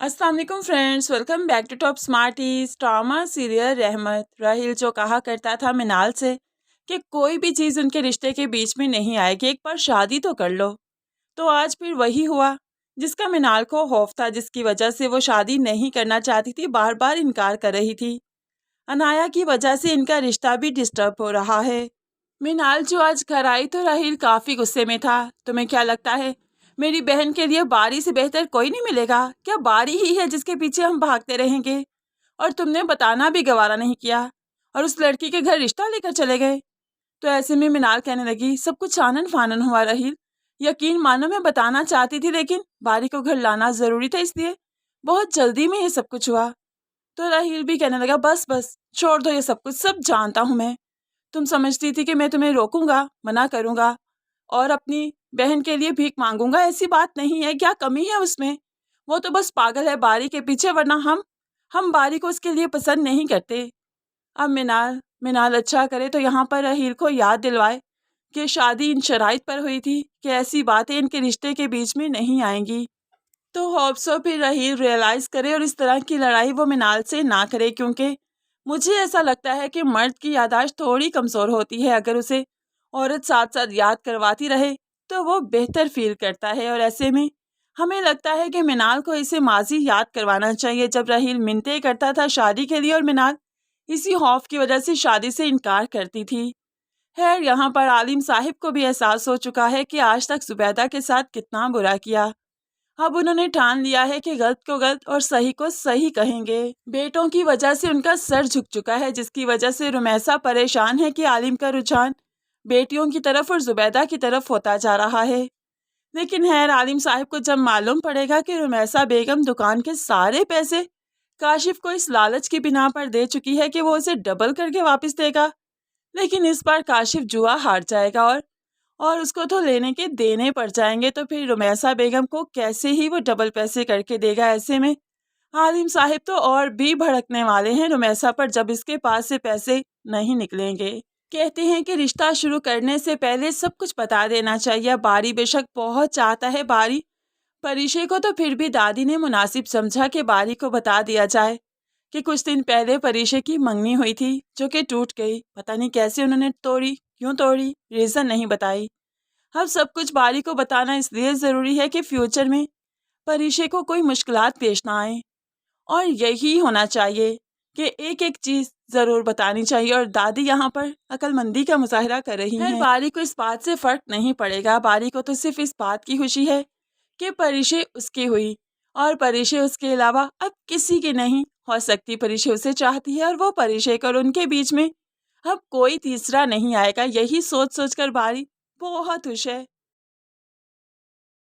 अस्सलाम वालेकुम friends, welcome back to Top Smarties. Drama serial Rahmat. Rahil जो कहा करता था मिनाल से कि कोई भी चीज़ उनके रिश्ते के बीच में नहीं आएगी, एक बार शादी तो कर लो। तो आज फिर वही हुआ जिसका मिनाल को खौफ था, जिसकी वजह से वो शादी नहीं करना चाहती थी, बार बार इनकार कर रही थी। अनाया की वजह से इनका रिश्ता भी डिस्टर्ब हो रहा है। मिनाल जो आज घर आई तो राहिल काफ़ी गुस्से में था। तुम्हें क्या लगता है मेरी बहन के लिए बारी से बेहतर कोई नहीं मिलेगा? क्या बारी ही है जिसके पीछे हम भागते रहेंगे? और तुमने बताना भी गवारा नहीं किया और उस लड़की के घर रिश्ता लेकर चले गए। तो ऐसे में मिनाल कहने लगी, सब कुछ आनन फानन हुआ राहिल। यकीन मानो मैं बताना चाहती थी, लेकिन बारी को घर लाना ज़रूरी था, इसलिए बहुत जल्दी में ये सब कुछ हुआ। तो राहिल भी कहने लगा, बस बस छोड़ दो ये सब कुछ, सब जानता हूँ मैं। तुम समझती थी कि मैं तुम्हें रोकूंगा, मना करूंगा और अपनी बहन के लिए भीख मांगूंगा। ऐसी बात नहीं है, क्या कमी है उसमें? वो तो बस पागल है बारी के पीछे, वरना हम बारी को उसके लिए पसंद नहीं करते। अब मिनाल मिनाल अच्छा करे तो यहाँ पर राहिल को याद दिलवाए कि शादी इन शराइत पर हुई थी, कि ऐसी बातें इनके रिश्ते के बीच में नहीं आएंगी। तो होप सो फिर राहिल रियलाइज़ करे और इस तरह की लड़ाई वो मिनाल से ना करे, क्योंकि मुझे ऐसा लगता है कि मर्द की याददाश्त थोड़ी कमज़ोर होती है। अगर उसे औरत साथ साथ याद करवाती रहे तो वो बेहतर फील करता है। और ऐसे में हमें लगता है कि मिनाल को इसे माजी याद करवाना चाहिए, जब राहिल मिन्नतें करता था शादी के लिए और मिनाल इसी खौफ की वजह से शादी से इनकार करती थी। खैर, यहाँ पर आलिम साहिब को भी एहसास हो चुका है कि आज तक जुबैदा के साथ कितना बुरा किया। अब उन्होंने ठान लिया है कि गलत को गलत और सही को सही कहेंगे। बेटों की वजह से उनका सर झुक चुका है, जिसकी वजह से रुमैसा परेशान है कि आलिम का रुझान बेटियों की तरफ और जुबैदा की तरफ होता जा रहा है। लेकिन खैर, आलिम साहब को जब मालूम पड़ेगा कि रुमैसा बेगम दुकान के सारे पैसे काशिफ को इस लालच की बिना पर दे चुकी है कि वो उसे डबल करके वापस देगा, लेकिन इस बार काशिफ जुआ हार जाएगा और उसको तो लेने के देने पड़ जाएंगे, तो फिर रुमैसा बेगम को कैसे ही वो डबल पैसे करके देगा। ऐसे में आलिम साहिब तो और भी भड़कने वाले हैं रुमैसा पर, जब इसके पास से पैसे नहीं निकलेंगे। कहते हैं कि रिश्ता शुरू करने से पहले सब कुछ बता देना चाहिए। बारी बेशक बहुत चाहता है परीशे को, तो फिर भी दादी ने मुनासिब समझा कि बारी को बता दिया जाए कि कुछ दिन पहले परीशे की मंगनी हुई थी, जो कि टूट गई। पता नहीं कैसे उन्होंने तोड़ी, क्यों तोड़ी, रीज़न नहीं बताई। अब सब कुछ बारी को बताना इसलिए ज़रूरी है कि फ्यूचर में परीशे को कोई मुश्किलात पेश ना आए, और यही होना चाहिए कि एक एक चीज़ ज़रूर बतानी चाहिए। और दादी यहाँ पर अक्लमंदी का मुजाहरा कर रही हैं। बारी को इस बात से फ़र्क नहीं पड़ेगा। बारी को तो सिर्फ इस बात की खुशी है कि परीशे उसकी हुई, और परीशे उसके अलावा अब किसी की नहीं हो सकती। परीशे उसे चाहती है और वो परीशे को, और उनके बीच में अब कोई तीसरा नहीं आएगा। यही सोच सोच कर बारी बहुत खुश है।